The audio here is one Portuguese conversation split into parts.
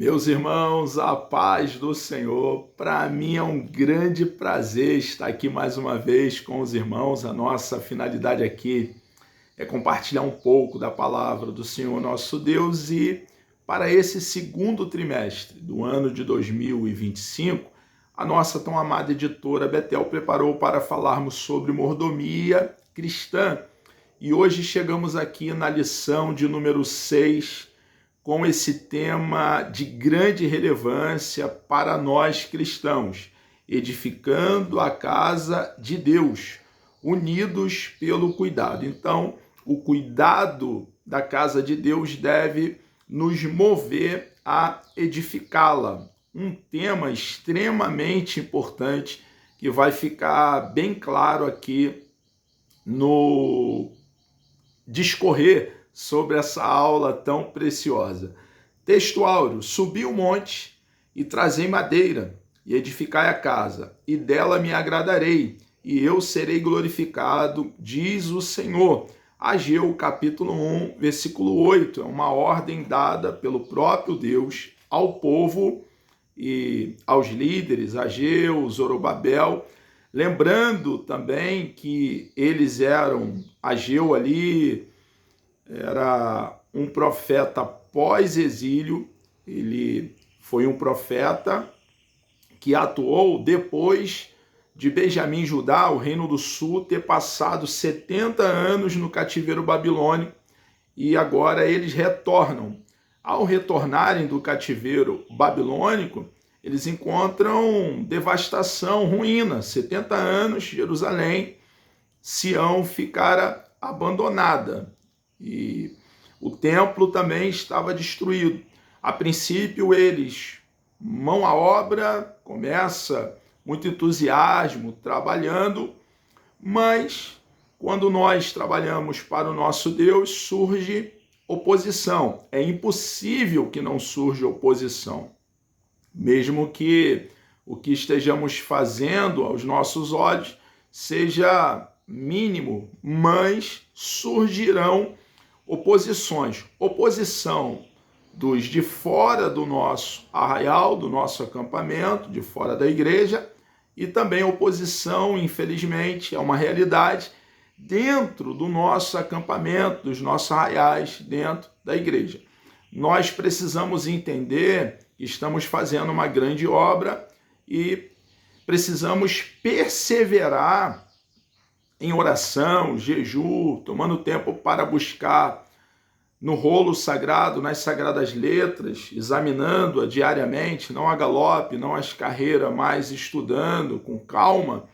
Meus irmãos, a paz do Senhor. Para mim é um grande prazer estar aqui mais uma vez com os irmãos. A nossa finalidade aqui é compartilhar um pouco da palavra do Senhor nosso Deus, e para esse segundo trimestre do ano de 2025, a nossa tão amada editora Betel preparou para falarmos sobre mordomia cristã. E hoje chegamos aqui na lição de número 6, com esse tema de grande relevância para nós cristãos: edificando a casa de Deus, unidos pelo cuidado. Então, o cuidado da casa de Deus deve nos mover a edificá-la. Um tema extremamente importante que vai ficar bem claro aqui no discorrer sobre essa aula tão preciosa. Texto áureo: subi o monte e trazei madeira, e edificai a casa, e dela me agradarei, e eu serei glorificado, diz o Senhor. Ageu, capítulo 1, versículo 8, é uma ordem dada pelo próprio Deus ao povo e aos líderes, Ageu, Zorobabel, lembrando também que eles eram, Ageu ali era um profeta pós-exílio, ele foi um profeta que atuou depois de Benjamim e Judá, o reino do sul, ter passado 70 anos no cativeiro babilônico, e agora eles retornam. Ao retornarem do cativeiro babilônico, eles encontram devastação, ruína. 70 anos, Jerusalém, Sião ficara abandonada. E o templo também estava destruído. A princípio, eles, mão à obra, começa muito entusiasmo, trabalhando, mas quando nós trabalhamos para o nosso Deus, surge oposição. É impossível que não surja oposição. Mesmo que o que estejamos fazendo aos nossos olhos seja mínimo, mas surgirão oposições. Oposição dos de fora do nosso arraial, do nosso acampamento, de fora da igreja, e também oposição, infelizmente, é uma realidade, dentro do nosso acampamento, dos nossos arraiais, dentro da igreja. Nós precisamos entender que estamos fazendo uma grande obra e precisamos perseverar em oração, jejum, tomando tempo para buscar no rolo sagrado, nas sagradas letras, examinando-a diariamente, não a galope, não as carreiras, mas estudando com calma,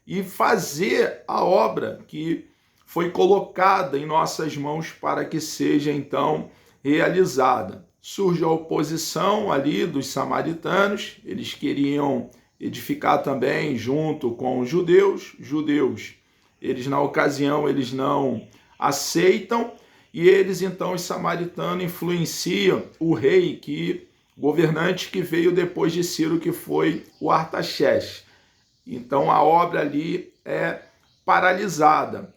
e fazer a obra que foi colocada em nossas mãos para que seja então realizada. Surge a oposição ali dos samaritanos, eles queriam edificar também junto com os judeus, eles na ocasião eles não aceitam, e eles então, os samaritanos, influenciam o rei, governante que veio depois de Ciro, que foi o Artaxerxes. Então a obra ali é paralisada.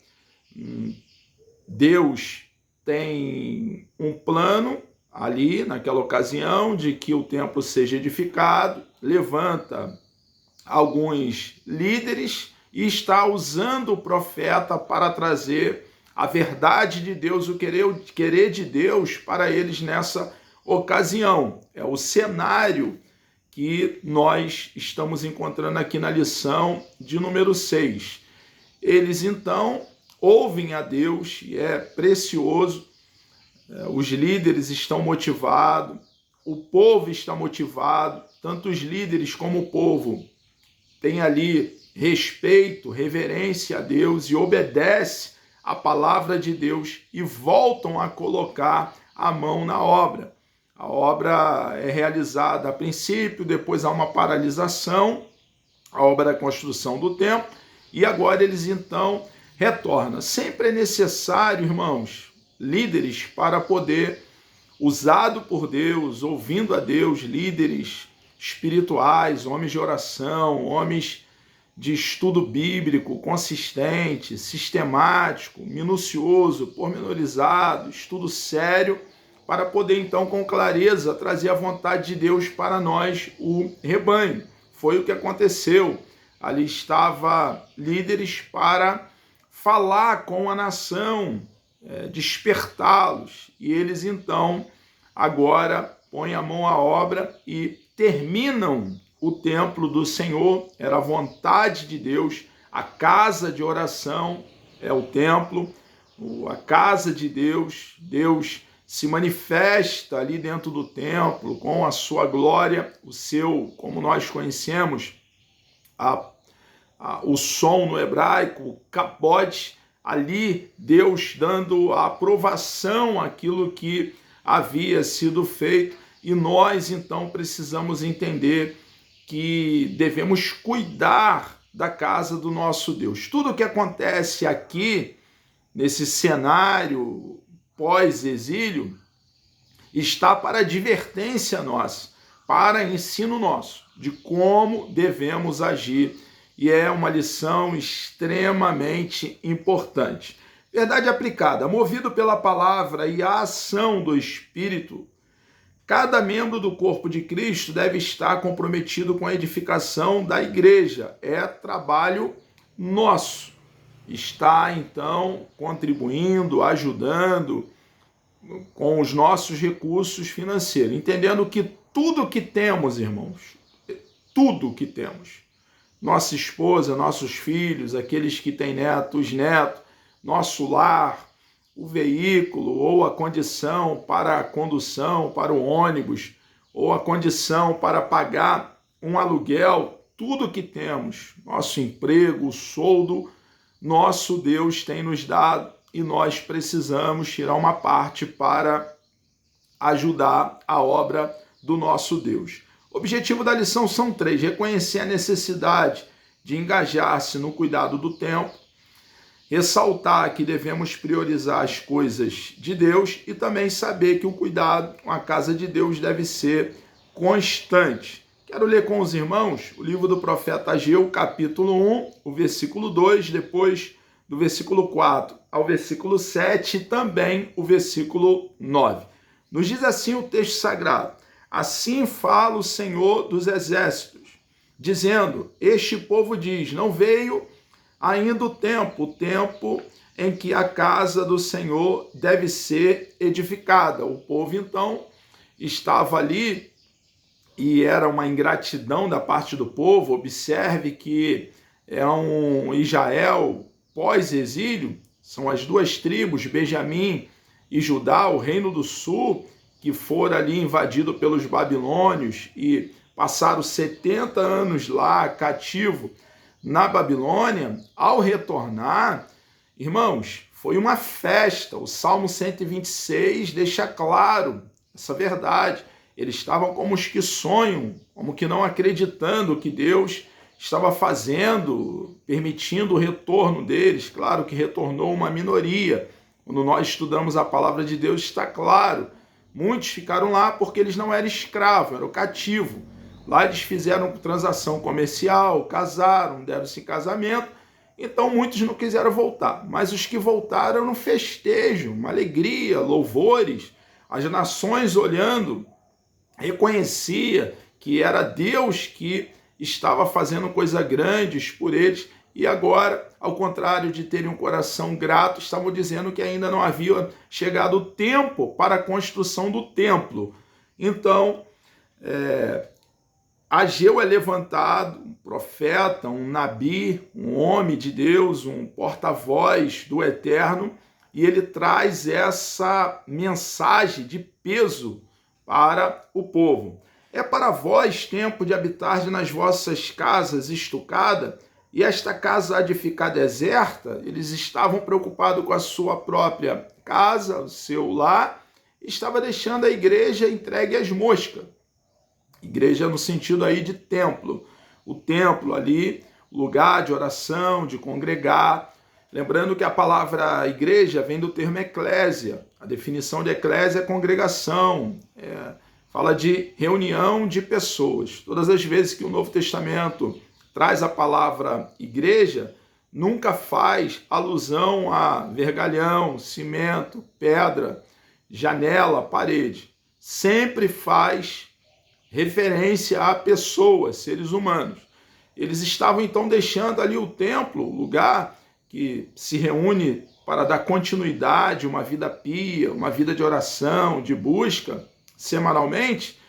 Deus tem um plano ali naquela ocasião de que o templo seja edificado, levanta alguns líderes e está usando o profeta para trazer a verdade de Deus, o querer de Deus para eles nessa ocasião. É o cenário que nós estamos encontrando aqui na lição de número 6. Eles então ouvem a Deus, e é precioso. Os líderes estão motivados, o povo está motivado, tanto os líderes como o povo tem ali respeito, reverência a Deus e obedece a palavra de Deus e voltam a colocar a mão na obra. A obra é realizada a princípio, depois há uma paralisação, a obra da construção do templo, e agora eles então retornam. Sempre é necessário, irmãos, líderes para poder, usado por Deus, ouvindo a Deus, líderes espirituais, homens de oração, homens de estudo bíblico consistente, sistemático, minucioso, pormenorizado, estudo sério, para poder então com clareza trazer a vontade de Deus para nós, o rebanho. Foi o que aconteceu. Ali estava líderes para falar com a nação, despertá-los. E eles então agora põem a mão à obra e terminam o templo do Senhor. Era a vontade de Deus. A casa de oração é o templo, a casa de Deus. Deus se manifesta ali dentro do templo com a sua glória, o seu, como nós conhecemos, o som no hebraico, o kabod, ali Deus dando a aprovação àquilo que havia sido feito, e nós então precisamos entender que devemos cuidar da casa do nosso Deus. Tudo o que acontece aqui, nesse cenário pós-exílio, está para advertência nossa, para ensino nosso, de como devemos agir, e é uma lição extremamente importante. Verdade aplicada, movido pela palavra e a ação do Espírito, cada membro do corpo de Cristo deve estar comprometido com a edificação da igreja. É trabalho nosso. Está, então, contribuindo, ajudando com os nossos recursos financeiros. Entendendo que tudo que temos, irmãos, tudo que temos, nossa esposa, nossos filhos, aqueles que têm netos, nosso lar, o veículo ou a condição para a condução, para o ônibus, ou a condição para pagar um aluguel, tudo que temos, nosso emprego, o soldo, nosso Deus tem nos dado, e nós precisamos tirar uma parte para ajudar a obra do nosso Deus. O objetivo da lição são 3: reconhecer a necessidade de engajar-se no cuidado do templo, ressaltar que devemos priorizar as coisas de Deus e também saber que o cuidado com a casa de Deus deve ser constante. Quero ler com os irmãos o livro do profeta Ageu, capítulo 1, o versículo 2, depois do versículo 4 ao versículo 7 e também o versículo 9. Nos diz assim o texto sagrado: assim fala o Senhor dos exércitos, dizendo, este povo diz, não veio ainda o tempo em que a casa do Senhor deve ser edificada. O povo, então, estava ali e era uma ingratidão da parte do povo. Observe que é um Israel pós-exílio, são as duas tribos, Benjamim e Judá, o reino do sul, que foram ali invadido pelos babilônios e passaram 70 anos lá cativo na Babilônia. Ao retornar, irmãos, foi uma festa. O Salmo 126 deixa claro essa verdade. Eles estavam como os que sonham, como que não acreditando que Deus estava fazendo, permitindo o retorno deles. Claro que retornou uma minoria. Quando nós estudamos a palavra de Deus, está claro. Muitos ficaram lá porque eles não eram escravos, eram cativos. Lá eles fizeram transação comercial, casaram, deram-se casamento. Então muitos não quiseram voltar. Mas os que voltaram no festejo, uma alegria, louvores. As nações olhando, reconhecia que era Deus que estava fazendo coisas grandes por eles. E agora, ao contrário de terem um coração grato, estavam dizendo que ainda não havia chegado o tempo para a construção do templo. Então, Ageu é levantado, um profeta, um nabi, um homem de Deus, um porta-voz do Eterno, e ele traz essa mensagem de peso para o povo. É para vós tempo de habitar nas vossas casas estucadas, e esta casa há de ficar deserta. Eles estavam preocupados com a sua própria casa, o seu lar, e estava deixando a igreja entregue às moscas. Igreja no sentido aí de templo. O templo ali, lugar de oração, de congregar. Lembrando que a palavra igreja vem do termo eclésia. A definição de eclésia é congregação. Fala de reunião de pessoas. Todas as vezes que o Novo Testamento traz a palavra igreja, nunca faz alusão a vergalhão, cimento, pedra. janela, parede. Sempre faz referência a pessoas, seres humanos. Eles estavam então deixando ali o templo, o lugar que se reúne para dar continuidade, uma vida pia, uma vida de oração, de busca, semanalmente,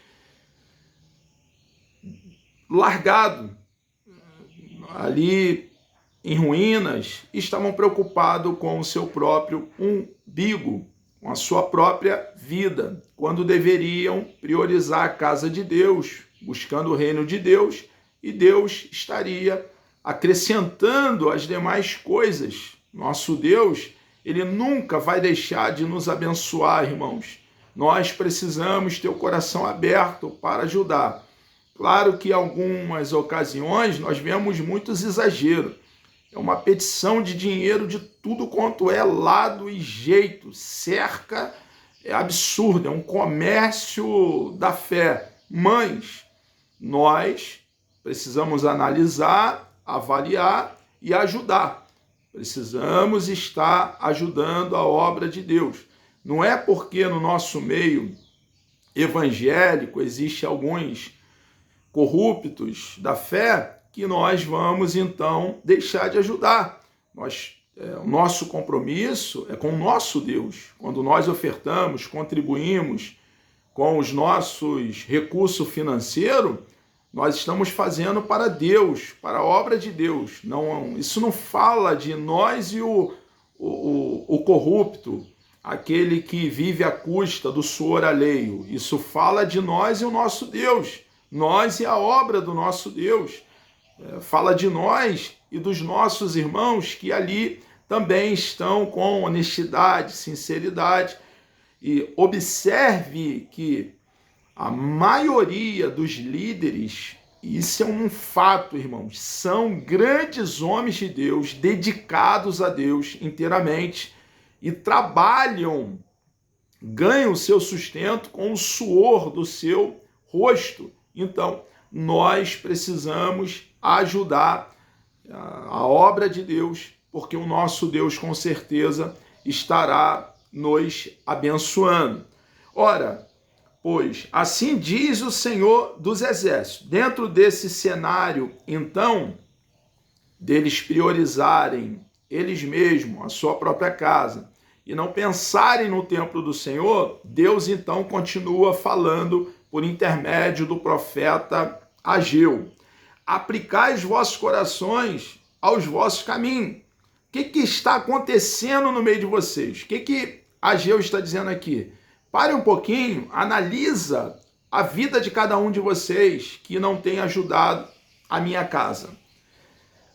largado ali em ruínas, estavam preocupados com o seu próprio umbigo, com a sua própria vida, quando deveriam priorizar a casa de Deus, buscando o reino de Deus, e Deus estaria acrescentando as demais coisas. Nosso Deus, ele nunca vai deixar de nos abençoar, irmãos. Nós precisamos ter o coração aberto para ajudar. Claro que em algumas ocasiões nós vemos muitos exageros. É uma petição de dinheiro de tudo quanto é lado e jeito. Cerca é absurdo, é um comércio da fé. Mas nós precisamos analisar, avaliar e ajudar. Precisamos estar ajudando a obra de Deus. Não é porque no nosso meio evangélico existe alguns corruptos da fé que nós vamos então deixar de ajudar. O nosso compromisso é com o nosso Deus. Quando nós ofertamos, contribuímos com os nossos recursos financeiros, nós estamos fazendo para Deus, para a obra de Deus. Isso não fala de nós e o corrupto, aquele que vive à custa do suor alheio. Isso fala de nós e o nosso Deus, nós e a obra do nosso Deus. Fala de nós e dos nossos irmãos que ali também estão com honestidade, sinceridade. E observe que a maioria dos líderes, isso é um fato, irmãos, são grandes homens de Deus, dedicados a Deus inteiramente e trabalham, ganham o seu sustento com o suor do seu rosto. Então, nós precisamos ajudar a obra de Deus, porque o nosso Deus com certeza estará nos abençoando. Ora, pois assim diz o Senhor dos Exércitos. Dentro desse cenário, então, deles priorizarem eles mesmos, a sua própria casa, e não pensarem no templo do Senhor, Deus então continua falando por intermédio do profeta Ageu. Aplicai os vossos corações aos vossos caminhos. O que está acontecendo no meio de vocês? O que Ageu está dizendo aqui? Pare um pouquinho, analisa a vida de cada um de vocês que não tem ajudado a minha casa.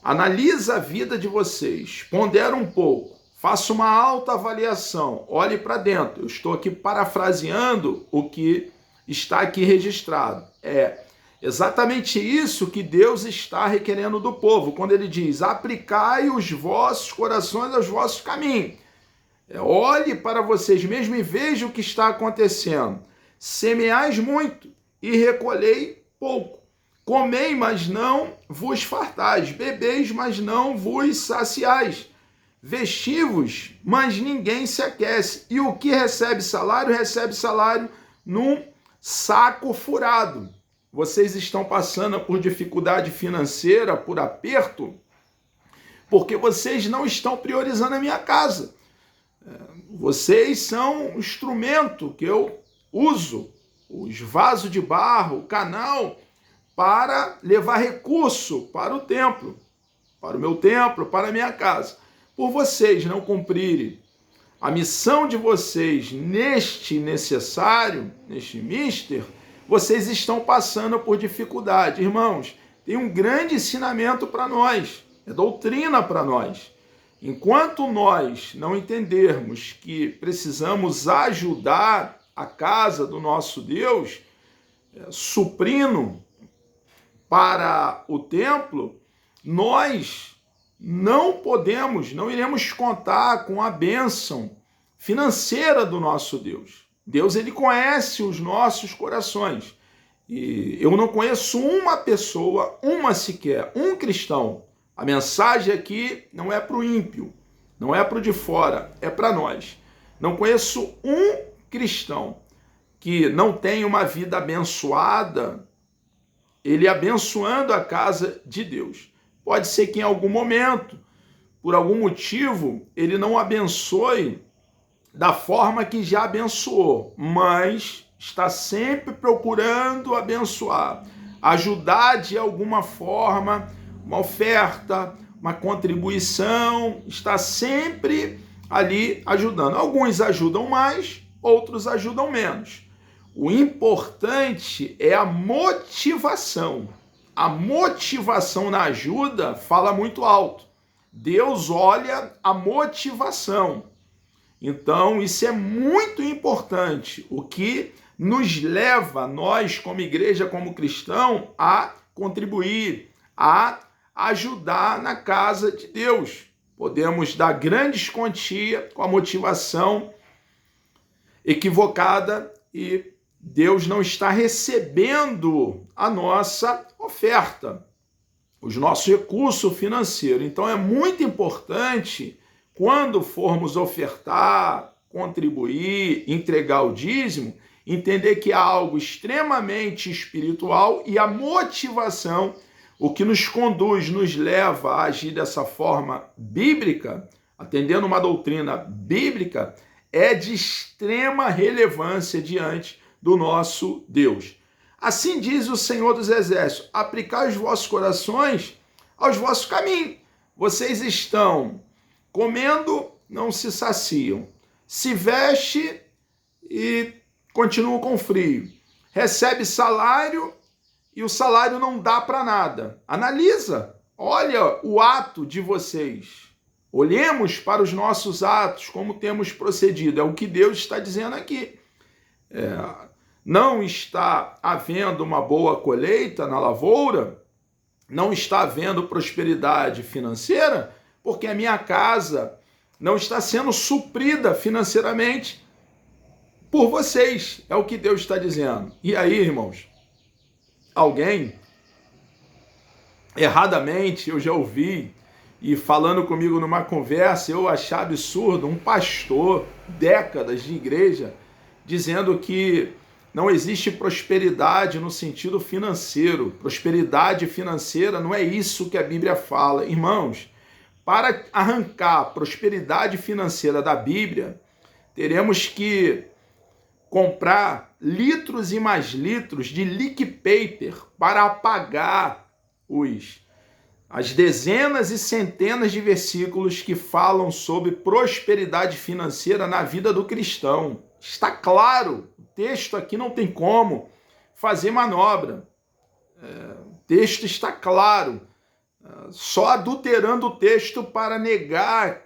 Analisa a vida de vocês, pondera um pouco, faça uma autoavaliação, olhe para dentro. Eu estou aqui parafraseando o que está aqui registrado. É exatamente isso que Deus está requerendo do povo, quando ele diz, aplicai os vossos corações aos vossos caminhos. Olhe para vocês mesmos e veja o que está acontecendo. Semeais muito e recolhei pouco. Comei, mas não vos fartais. Bebeis, mas não vos saciais. Vestivos, mas ninguém se aquece. E o que recebe salário num saco furado. Vocês estão passando por dificuldade financeira, por aperto, porque vocês não estão priorizando a minha casa. Vocês são um instrumento que eu uso, os vasos de barro, o canal, para levar recurso para o templo, para o meu templo, para a minha casa. Por vocês não cumprirem a missão de vocês neste necessário, neste mister, vocês estão passando por dificuldade. Irmãos, tem um grande ensinamento para nós, é doutrina para nós. Enquanto nós não entendermos que precisamos ajudar a casa do nosso Deus, suprindo para o templo, nós não iremos contar com a bênção financeira do nosso Deus. Deus, ele conhece os nossos corações. E eu não conheço uma pessoa, uma sequer, um cristão. A mensagem aqui não é para o ímpio, não é para o de fora, é para nós. Não conheço um cristão que não tem uma vida abençoada, ele abençoando a casa de Deus. Pode ser que em algum momento, por algum motivo, ele não abençoe da forma que já abençoou, mas está sempre procurando abençoar, ajudar de alguma forma, uma oferta, uma contribuição, está sempre ali ajudando. Alguns ajudam mais, outros ajudam menos. O importante é a motivação. A motivação na ajuda fala muito alto. Deus olha a motivação. Então, isso é muito importante, o que nos leva, nós como igreja, como cristão, a contribuir, a ajudar na casa de Deus. Podemos dar grandes quantias com a motivação equivocada e Deus não está recebendo a nossa oferta, os nossos recursos financeiros. Então é muito importante, quando formos ofertar, contribuir, entregar o dízimo, entender que há algo extremamente espiritual e a motivação, o que nos conduz, nos leva a agir dessa forma bíblica, atendendo uma doutrina bíblica, é de extrema relevância diante do nosso Deus. Assim diz o Senhor dos Exércitos: aplicai os vossos corações aos vossos caminhos. Vocês estão comendo, não se saciam. Se veste e continuam com frio. Recebe salário e o salário não dá para nada. Analisa, olha o ato de vocês. Olhemos para os nossos atos, como temos procedido. É o que Deus está dizendo aqui. Não está havendo uma boa colheita na lavoura, não está havendo prosperidade financeira, porque a minha casa não está sendo suprida financeiramente por vocês. É o que Deus está dizendo. E aí, irmãos, alguém, erradamente, eu já ouvi, e falando comigo numa conversa, eu achei absurdo, um pastor, décadas de igreja, dizendo que não existe prosperidade no sentido financeiro. Prosperidade financeira não é isso que a Bíblia fala. Irmãos, para arrancar a prosperidade financeira da Bíblia, teremos que comprar litros e mais litros de leak paper para apagar as dezenas e centenas de versículos que falam sobre prosperidade financeira na vida do cristão. Está claro, o texto aqui não tem como fazer manobra. O texto está claro, só adulterando o texto para negar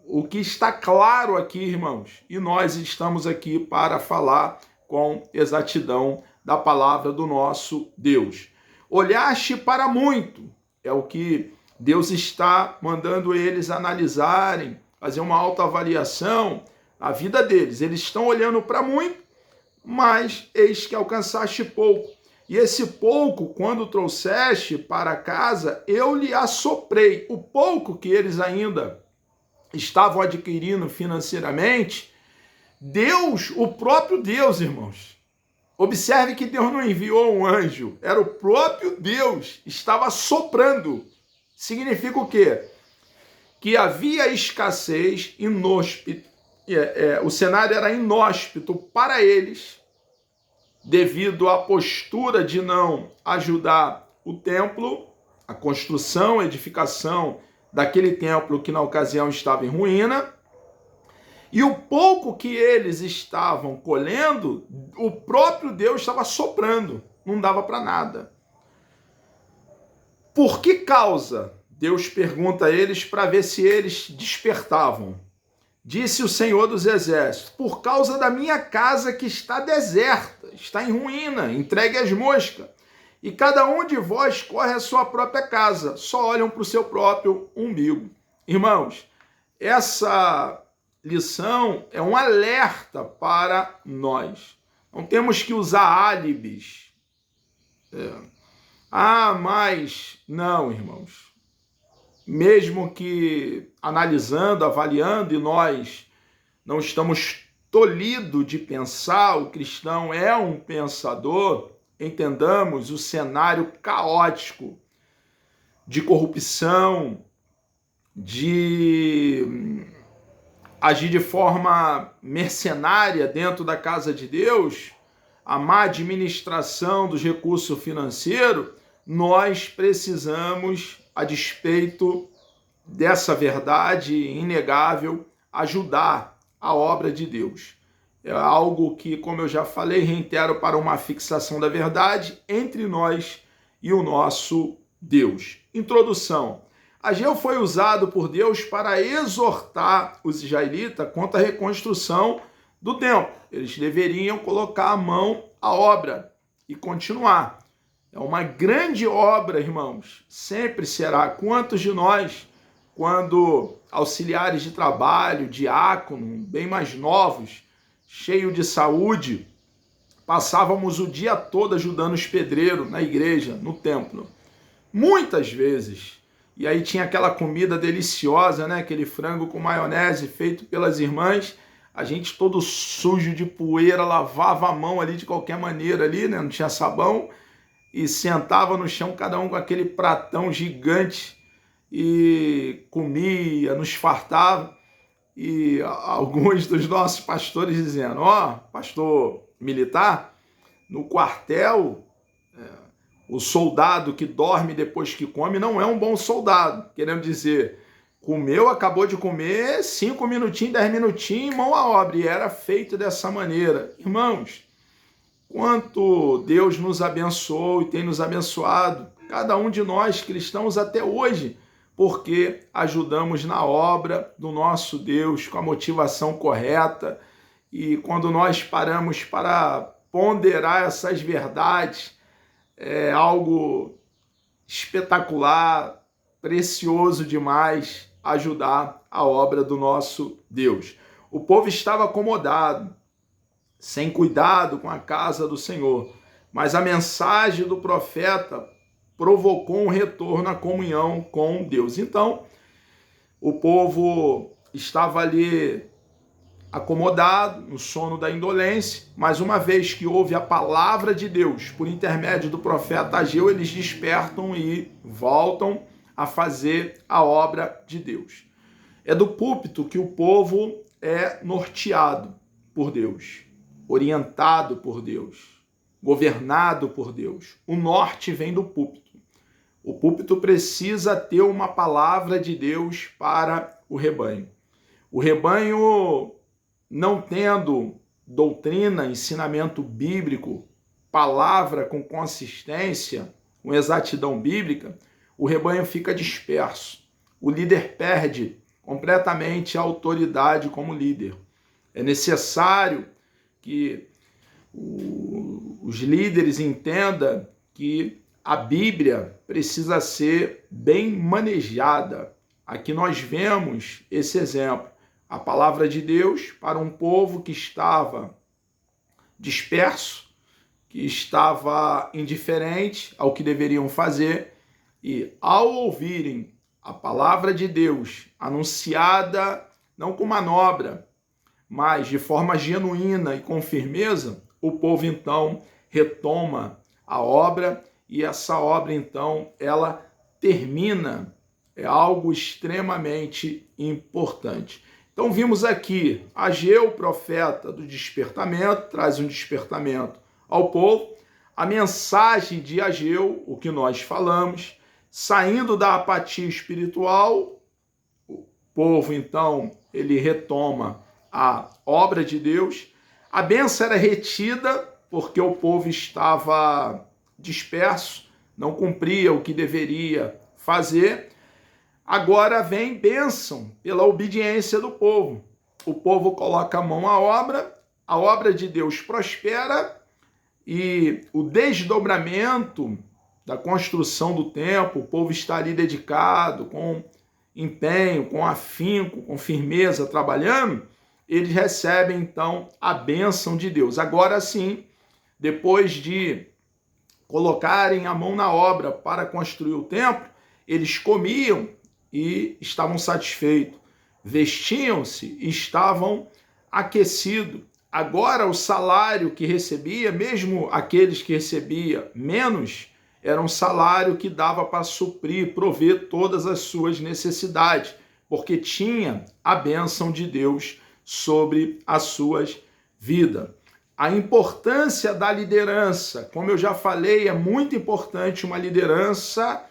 o que está claro aqui, irmãos. E nós estamos aqui para falar com exatidão da palavra do nosso Deus. Olhaste para muito, é o que Deus está mandando eles analisarem, fazer uma autoavaliação na vida deles. Eles estão olhando para muito, mas eis que alcançaste pouco. E esse pouco, quando trouxeste para casa, eu lhe assoprei. O pouco que eles ainda estavam adquirindo financeiramente, Deus, o próprio Deus, irmãos. Observe que Deus não enviou um anjo, era o próprio Deus, estava soprando. Significa o quê? Que havia escassez, o cenário era inóspito para eles, devido à postura de não ajudar o templo, a construção, a edificação daquele templo que na ocasião estava em ruína. E o pouco que eles estavam colhendo, o próprio Deus estava soprando, não dava para nada. Por que causa? Deus pergunta a eles para ver se eles despertavam. Disse o Senhor dos Exércitos: por causa da minha casa que está deserta, está em ruína, entregue às moscas. E cada um de vós corre à sua própria casa, só olham para o seu próprio umbigo. Irmãos, essa lição é um alerta para nós. Não temos que usar álibis. Mas não, irmãos. Mesmo que analisando, avaliando, e nós não estamos tolhido de pensar, o cristão é um pensador, entendamos o cenário caótico de corrupção, de agir de forma mercenária dentro da casa de Deus, a má administração dos recursos financeiros, nós precisamos, a despeito dessa verdade inegável, ajudar a obra de Deus. É algo que, como eu já falei, reitero, para uma fixação da verdade entre nós e o nosso Deus. Introdução. Ageu foi usado por Deus para exortar os israelitas contra a reconstrução do templo. Eles deveriam colocar a mão à obra e continuar. É uma grande obra, irmãos. Sempre será. Quantos de nós, quando auxiliares de trabalho, diácono, bem mais novos, cheio de saúde, passávamos o dia todo ajudando os pedreiros na igreja, no templo. Muitas vezes. E aí tinha aquela comida deliciosa, né? Aquele frango com maionese feito pelas irmãs. A gente todo sujo de poeira, lavava a mão ali de qualquer maneira ali, né? Não tinha sabão. E sentava no chão, cada um com aquele pratão gigante e comia, nos fartava. E alguns dos nossos pastores dizendo, pastor militar, no quartel, o soldado que dorme depois que come não é um bom soldado. Querendo dizer, comeu, acabou de comer, 5 minutinhos, 10 minutinhos, mão à obra. E era feito dessa maneira. Irmãos, quanto Deus nos abençoou e tem nos abençoado, cada um de nós cristãos até hoje, porque ajudamos na obra do nosso Deus com a motivação correta. E quando nós paramos para ponderar essas verdades, é algo espetacular, precioso demais ajudar a obra do nosso Deus. O povo estava acomodado, sem cuidado com a casa do Senhor, mas a mensagem do profeta provocou um retorno à comunhão com Deus. Então, o povo estava ali acomodado, no sono da indolência, mas uma vez que ouve a palavra de Deus, por intermédio do profeta Ageu, eles despertam e voltam a fazer a obra de Deus. É do púlpito que o povo é norteado por Deus, orientado por Deus, governado por Deus. O norte vem do púlpito. O púlpito precisa ter uma palavra de Deus para o rebanho. O rebanho, não tendo doutrina, ensinamento bíblico, palavra com consistência, com exatidão bíblica, o rebanho fica disperso. O líder perde completamente a autoridade como líder. É necessário que os líderes entendam que a Bíblia precisa ser bem manejada. Aqui nós vemos esse exemplo. A palavra de Deus para um povo que estava disperso, que estava indiferente ao que deveriam fazer, e ao ouvirem a palavra de Deus anunciada, não com manobra, mas de forma genuína e com firmeza, o povo então retoma a obra, e essa obra então ela termina. É algo extremamente importante. Então vimos aqui Ageu, profeta do despertamento, traz um despertamento ao povo. A mensagem de Ageu, o que nós falamos, saindo da apatia espiritual, o povo então ele retoma a obra de Deus. A bênção era retida porque o povo estava disperso, não cumpria o que deveria fazer. Agora vem bênção pela obediência do povo. O povo coloca a mão à obra, a obra de Deus prospera e o desdobramento da construção do templo, o povo está ali dedicado, com empenho, com afinco, com firmeza, trabalhando, eles recebem então a bênção de Deus. Agora sim, depois de colocarem a mão na obra para construir o templo, eles comiam e estavam satisfeitos, vestiam-se e estavam aquecido. Agora o salário que recebia, mesmo aqueles que recebia menos, era um salário que dava para suprir, prover todas as suas necessidades, porque tinha a bênção de Deus sobre as suas vidas. A importância da liderança, como eu já falei, é muito importante uma liderança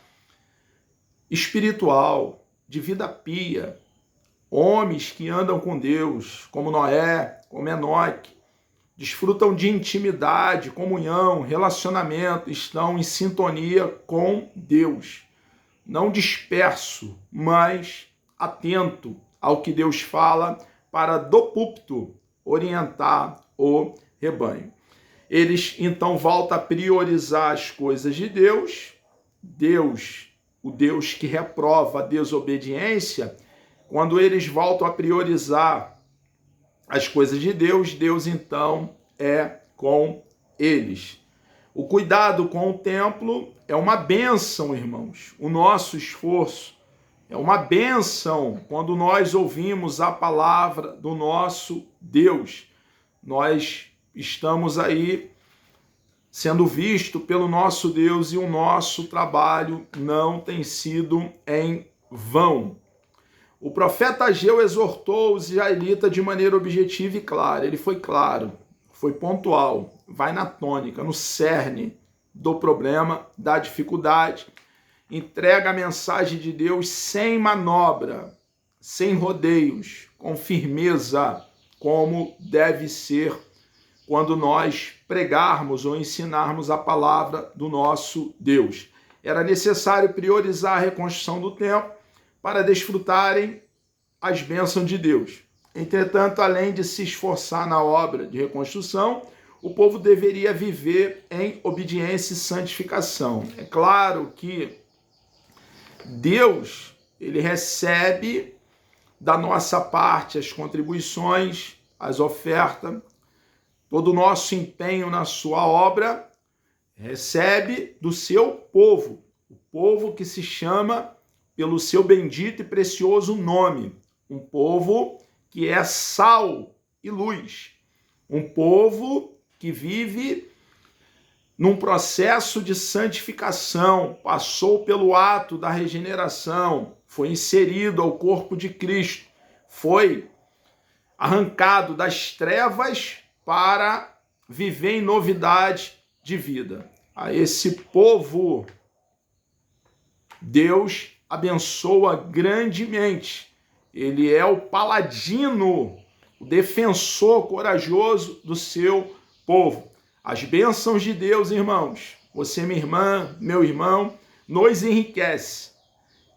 espiritual, de vida pia. Homens que andam com Deus, como Noé, como Enoque, desfrutam de intimidade, comunhão, relacionamento, estão em sintonia com Deus. Não disperso, mas atento ao que Deus fala para do púlpito orientar o rebanho. Eles então voltam a priorizar as coisas de Deus. Deus, o Deus que reprova a desobediência, quando eles voltam a priorizar as coisas de Deus, Deus então é com eles. O cuidado com o templo é uma bênção, irmãos. O nosso esforço é uma bênção quando nós ouvimos a palavra do nosso Deus. Nós estamos aí sendo visto pelo nosso Deus e o nosso trabalho não tem sido em vão. O profeta Ageu exortou os israelitas de maneira objetiva e clara. Ele foi claro, foi pontual, vai na tônica, no cerne do problema, da dificuldade. Entrega a mensagem de Deus sem manobra, sem rodeios, com firmeza, como deve ser quando nós pregarmos ou ensinarmos a palavra do nosso Deus. Era necessário priorizar a reconstrução do templo para desfrutarem as bênçãos de Deus. Entretanto, além de se esforçar na obra de reconstrução, o povo deveria viver em obediência e santificação. É claro que Deus, ele recebe da nossa parte as contribuições, as ofertas, todo o nosso empenho na sua obra, recebe do seu povo, o povo que se chama pelo seu bendito e precioso nome, um povo que é sal e luz, um povo que vive num processo de santificação, passou pelo ato da regeneração, foi inserido ao corpo de Cristo, foi arrancado das trevas para viver em novidade de vida. A esse povo, Deus abençoa grandemente. Ele é o paladino, o defensor corajoso do seu povo. As bênçãos de Deus, irmãos, você, minha irmã, meu irmão, nos enriquece.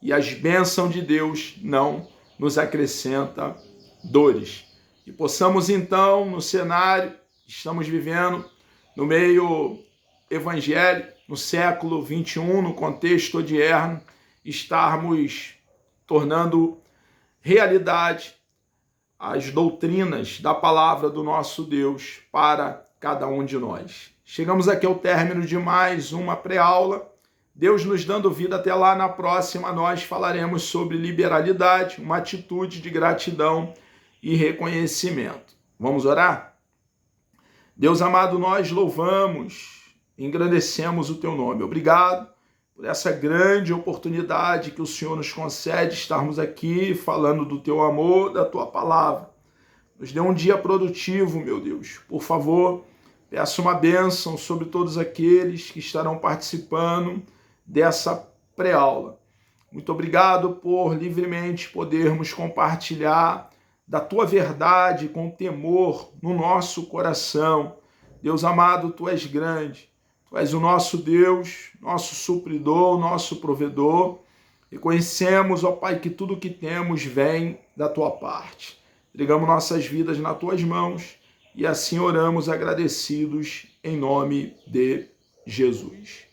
E as bênçãos de Deus não nos acrescenta dores. E possamos então, no cenário que estamos vivendo, no meio evangélico, no século 21, no contexto odierno, estarmos tornando realidade as doutrinas da palavra do nosso Deus para cada um de nós. Chegamos aqui ao término de mais uma pré-aula. Deus nos dando vida, até lá na próxima nós falaremos sobre liberalidade, uma atitude de gratidão e reconhecimento. Vamos orar? Deus amado, nós louvamos, engrandecemos o teu nome. Obrigado por essa grande oportunidade que o Senhor nos concede, estarmos aqui falando do teu amor, da tua palavra. Nos dê um dia produtivo, meu Deus. Por favor, peço uma bênção sobre todos aqueles que estarão participando dessa pré-aula. Muito obrigado por livremente podermos compartilhar da tua verdade com temor no nosso coração. Deus amado, tu és grande. Tu és o nosso Deus, nosso supridor, nosso provedor. Reconhecemos, ó Pai, que tudo que temos vem da tua parte. Entregamos nossas vidas nas tuas mãos e assim oramos agradecidos em nome de Jesus.